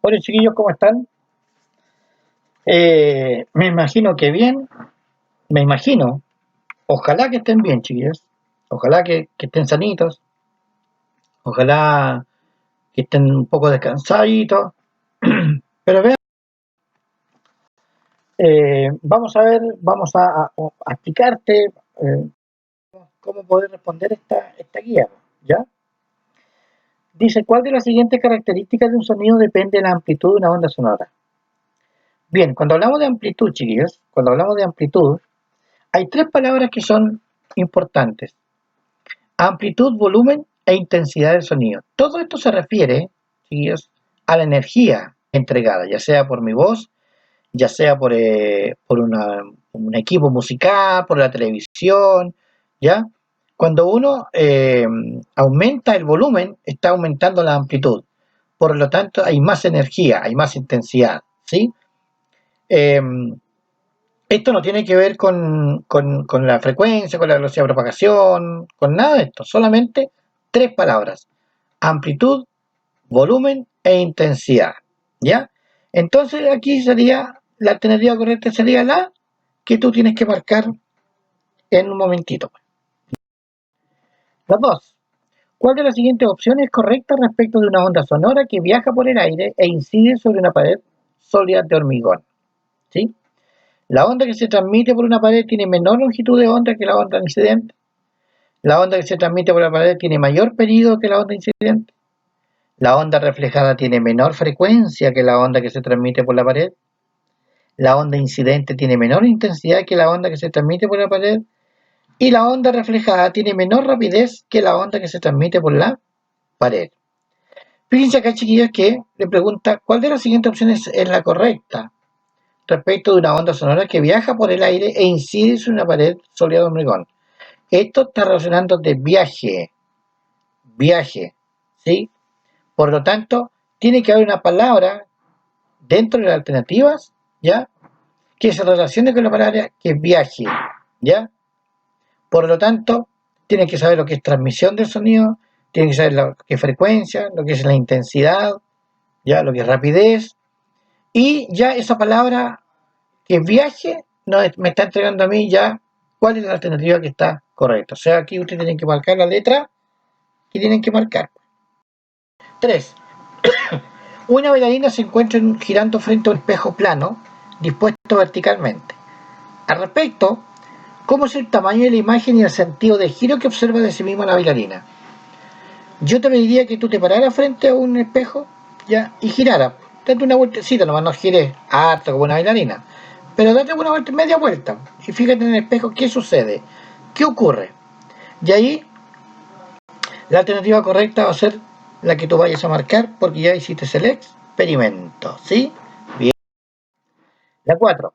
Hola chiquillos, ¿cómo están? Me imagino que bien, me imagino. Ojalá que estén bien, chiquillos. Ojalá que estén sanitos. Ojalá que estén un poco descansaditos. Pero vean, vamos a ver, vamos a explicarte cómo poder responder esta guía, ¿ya? Dice, ¿cuál de las siguientes características de un sonido depende de la amplitud de una onda sonora? Bien, cuando hablamos de amplitud, chiquillos, cuando hablamos de amplitud, hay tres palabras que son importantes: amplitud, volumen e intensidad del sonido. Todo esto se refiere, chiquillos, a la energía entregada, ya sea por mi voz, ya sea por un equipo musical, por la televisión, ¿ya? Cuando uno aumenta el volumen, está aumentando la amplitud. Por lo tanto, hay más energía, hay más intensidad, ¿sí? Eh, Esto no tiene que ver con la frecuencia, con la velocidad de propagación, con nada de esto. Solamente tres palabras: amplitud, volumen e intensidad. ¿Ya? Entonces aquí sería, la alternativa correcta sería la que tú tienes que marcar en un momentito. Las dos. ¿Cuál de las siguientes opciones es correcta respecto de una onda sonora que viaja por el aire e incide sobre una pared sólida de hormigón? ¿Sí? La onda que se transmite por una pared tiene menor longitud de onda que la onda incidente. La onda que se transmite por la pared tiene mayor periodo que la onda incidente. La onda reflejada tiene menor frecuencia que la onda que se transmite por la pared. La onda incidente tiene menor intensidad que la onda que se transmite por la pared. Y la onda reflejada tiene menor rapidez que la onda que se transmite por la pared. Fíjense acá, chiquillos, que le pregunta cuál de las siguientes opciones es la correcta respecto de una onda sonora que viaja por el aire e incide sobre una pared sólida de hormigón. Esto está relacionando de viaje, ¿sí? Por lo tanto, tiene que haber una palabra dentro de las alternativas, ¿ya? Que se relacione con la palabra que es viaje, ¿ya? Por lo tanto, tiene que saber lo que es transmisión del sonido, tiene que saber lo que es frecuencia, lo que es la intensidad, ¿ya? Lo que es rapidez, y ya esa palabra que es viaje me está entregando a mí ya cuál es la alternativa que está correcta. O sea, aquí ustedes tienen que marcar la letra que tienen que marcar. 3. Una bailarina se encuentra girando frente a un espejo plano, dispuesto verticalmente. Al respecto, ¿cómo es el tamaño de la imagen y el sentido de giro que observa de sí misma la bailarina? Yo te pediría que tú te pararas frente a un espejo, ya, y giraras. Date una vueltecita, nomás no gires harto como una bailarina, pero date una vuelta, media vuelta, y fíjate en el espejo qué sucede, qué ocurre. Y ahí la alternativa correcta va a ser la que tú vayas a marcar porque ya hiciste el experimento, ¿sí? Bien. La 4.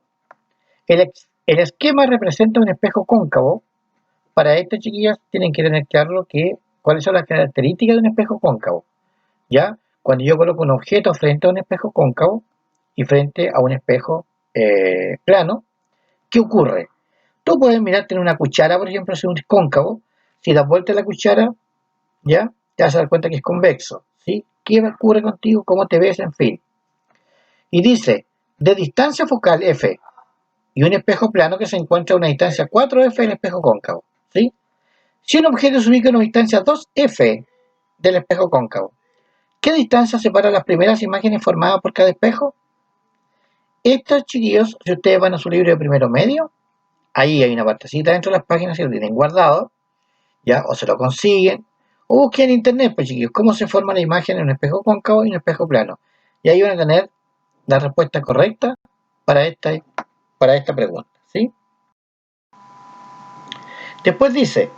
El esquema representa un espejo cóncavo. Para esto, chiquillas, tienen que tener claro cuáles son las características de un espejo cóncavo. ¿Ya? Cuando yo coloco un objeto frente a un espejo cóncavo y frente a un espejo plano, ¿qué ocurre? Tú puedes mirarte en una cuchara, por ejemplo, si es cóncavo. Si das vuelta la cuchara, ¿ya? Te vas a dar cuenta que es convexo, ¿sí? ¿Qué ocurre contigo? ¿Cómo te ves? En fin. Y dice, de distancia focal F y un espejo plano que se encuentra a una distancia 4F del espejo cóncavo, ¿sí? Si un objeto se ubica a una distancia 2F del espejo cóncavo, ¿qué distancia separa las primeras imágenes formadas por cada espejo? Estos, chiquillos, si ustedes van a su libro de primero medio, ahí hay una partecita dentro de las páginas y lo tienen guardado, ¿ya? O se lo consiguen, o busquen en internet, pues chiquillos, cómo se forma la imagen en un espejo cóncavo y un espejo plano. Y ahí van a tener la respuesta correcta para esta pregunta, ¿sí? Después dice,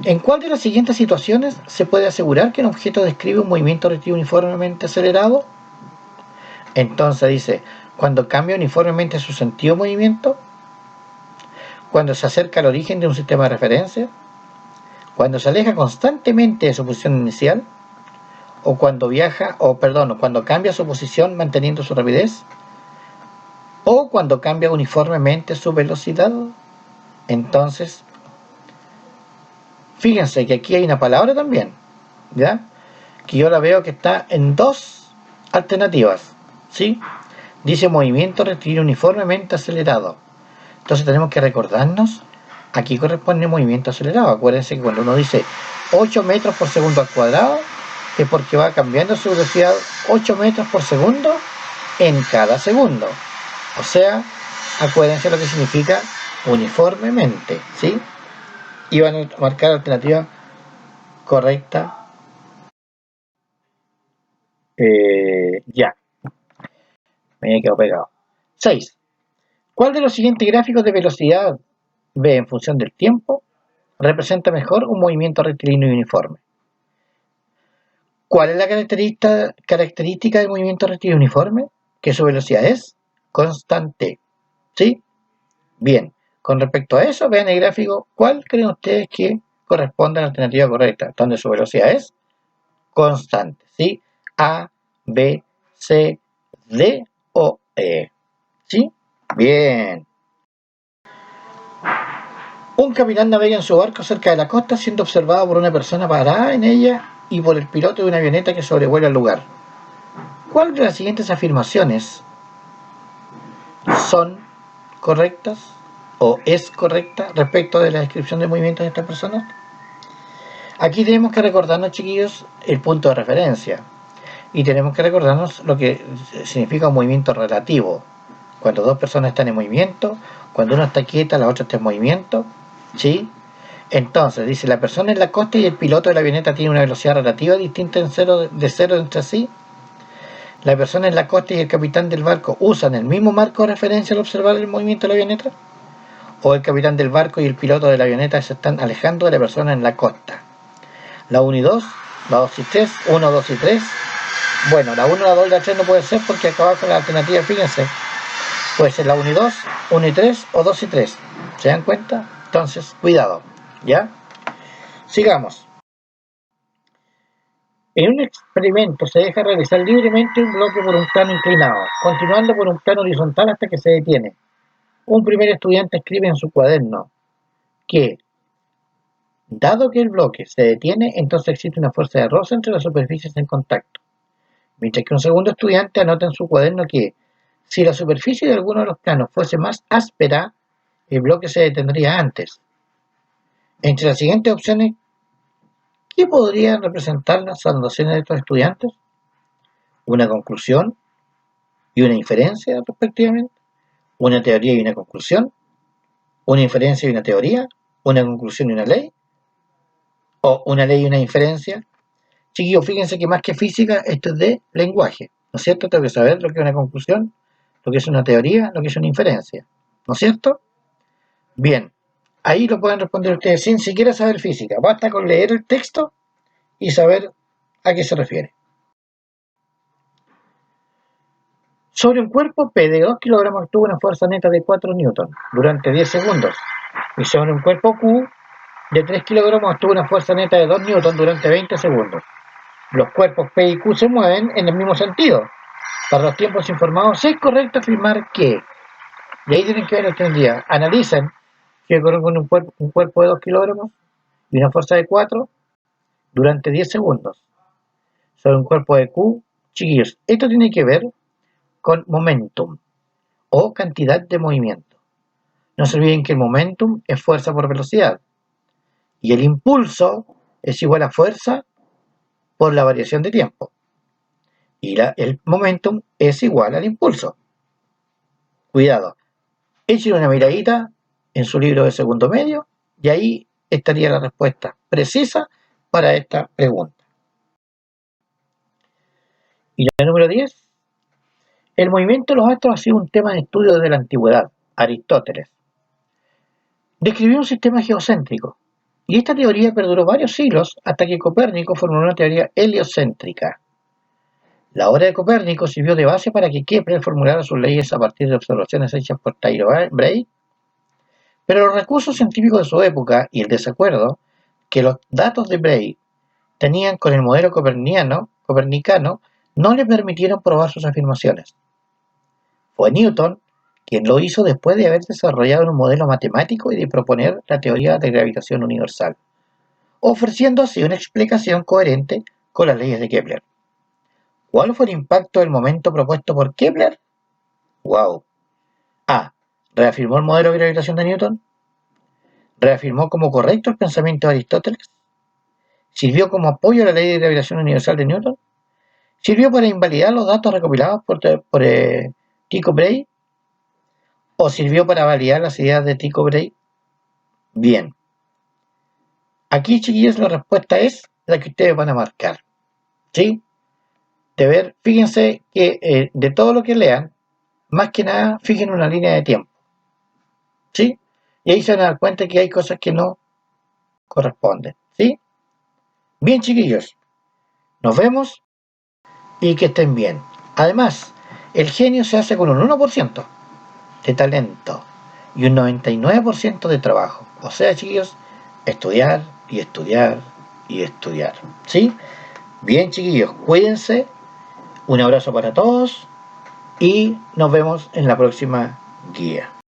¿en cuál de las siguientes situaciones se puede asegurar que un objeto describe un movimiento relativo uniformemente acelerado? Entonces dice, cuando cambia uniformemente su sentido de movimiento, cuando se acerca al origen de un sistema de referencia, cuando se aleja constantemente de su posición inicial, o cuando cambia su posición manteniendo su rapidez, o cuando cambia uniformemente su velocidad. Entonces, fíjense que aquí hay una palabra también, ¿ya? Que yo la veo que está en dos alternativas, ¿sí? Dice movimiento rectilíneo uniformemente acelerado. Entonces tenemos que recordarnos a qué corresponde movimiento acelerado. Acuérdense que cuando uno dice 8 metros por segundo al cuadrado, es porque va cambiando su velocidad 8 metros por segundo en cada segundo. O sea, acuérdense lo que significa uniformemente, ¿sí? Y van a marcar la alternativa correcta. Ya, me he quedado pegado. 6. ¿Cuál de los siguientes gráficos de velocidad v en función del tiempo representa mejor un movimiento rectilíneo y uniforme? ¿Cuál es la característica del movimiento rectilíneo uniforme? Que su velocidad es constante. ¿Sí? Bien. Con respecto a eso, vean el gráfico. ¿Cuál creen ustedes que corresponde a la alternativa correcta? Donde su velocidad es constante. ¿Sí? A, B, C, D o E. ¿Sí? Bien. Un capitán navega en su barco cerca de la costa siendo observado por una persona parada en ella y por el piloto de una avioneta que sobrevuela el lugar. ¿Cuál de las siguientes afirmaciones son correctas o es correcta respecto de la descripción del movimiento de estas personas? Aquí tenemos que recordarnos, chiquillos, el punto de referencia y tenemos que recordarnos lo que significa un movimiento relativo. Cuando dos personas están en movimiento, cuando una está quieta, la otra está en movimiento, ¿sí? Entonces, dice, la persona en la costa y el piloto de la avioneta tienen una velocidad relativa distinta de cero entre sí. La persona en la costa y el capitán del barco usan el mismo marco de referencia al observar el movimiento de la avioneta. O el capitán del barco y el piloto de la avioneta se están alejando de la persona en la costa. La 1 y 2, la 2 y 3, 1, 2 y 3. Bueno, la 1, la 2 y la 3 no puede ser porque acá abajo la alternativa, fíjense, puede ser la 1 y 2, 1 y 3 o 2 y 3. ¿Se dan cuenta? Entonces, cuidado. ¿Ya? Sigamos. En un experimento se deja realizar libremente un bloque por un plano inclinado, continuando por un plano horizontal hasta que se detiene. Un primer estudiante escribe en su cuaderno que, dado que el bloque se detiene, entonces existe una fuerza de roce entre las superficies en contacto. Mientras que un segundo estudiante anota en su cuaderno que, si la superficie de alguno de los planos fuese más áspera, el bloque se detendría antes. Entre las siguientes opciones, ¿qué podrían representar las anotaciones de estos estudiantes? ¿Una conclusión y una inferencia, respectivamente? ¿Una teoría y una conclusión? ¿Una inferencia y una teoría? ¿Una conclusión y una ley? ¿O una ley y una inferencia? Chiquillos, fíjense que más que física, esto es de lenguaje, ¿no es cierto? Tengo que saber lo que es una conclusión, lo que es una teoría, lo que es una inferencia, ¿no es cierto? Bien, ahí lo pueden responder ustedes sin siquiera saber física. Basta con leer el texto y saber a qué se refiere. Sobre un cuerpo P de 2 kilogramos actúa una fuerza neta de 4 newton durante 10 segundos. Y sobre un cuerpo Q de 3 kilogramos actúa una fuerza neta de 2 newton durante 20 segundos. Los cuerpos P y Q se mueven en el mismo sentido. Para los tiempos informados, es correcto afirmar que, y ahí tienen que ver el día, analicen que con un cuerpo de 2 kilogramos y una fuerza de 4 durante 10 segundos. Sobre un cuerpo de Q, chiquillos, esto tiene que ver con momentum o cantidad de movimiento. No se olviden que el momentum es fuerza por velocidad y el impulso es igual a fuerza por la variación de tiempo. Y el momentum es igual al impulso. Cuidado, echen una miradita en su libro de segundo medio y ahí estaría la respuesta precisa para esta pregunta. Y la número 10. El movimiento de los astros ha sido un tema de estudio desde la antigüedad. Aristóteles describió un sistema geocéntrico y esta teoría perduró varios siglos hasta que Copérnico formuló una teoría heliocéntrica. La obra de Copérnico sirvió de base para que Kepler formulara sus leyes a partir de observaciones hechas por Tycho Brahe, pero los recursos científicos de su época y el desacuerdo que los datos de Brahe tenían con el modelo copernicano no le permitieron probar sus afirmaciones. Fue Newton quien lo hizo después de haber desarrollado un modelo matemático y de proponer la teoría de gravitación universal, ofreciendo así una explicación coherente con las leyes de Kepler. ¿Cuál fue el impacto del momento propuesto por Kepler? Wow. A. Reafirmó el modelo de gravitación de Newton. Reafirmó como correcto el pensamiento de Aristóteles. Sirvió como apoyo a la ley de gravitación universal de Newton. Sirvió para invalidar los datos recopilados por Tycho Brahe. ¿O sirvió para validar las ideas de Tycho Brahe? Bien. Aquí, chiquillos, la respuesta es la que ustedes van a marcar. ¿Sí? De ver, fíjense que de todo lo que lean, más que nada, fijen una línea de tiempo. ¿Sí? Y ahí se van a dar cuenta que hay cosas que no corresponden. ¿Sí? Bien, chiquillos. Nos vemos y que estén bien. Además, el genio se hace con un 1% de talento y un 99% de trabajo. O sea, chiquillos, estudiar y estudiar y estudiar. ¿Sí? Bien, chiquillos, cuídense. Un abrazo para todos y nos vemos en la próxima guía.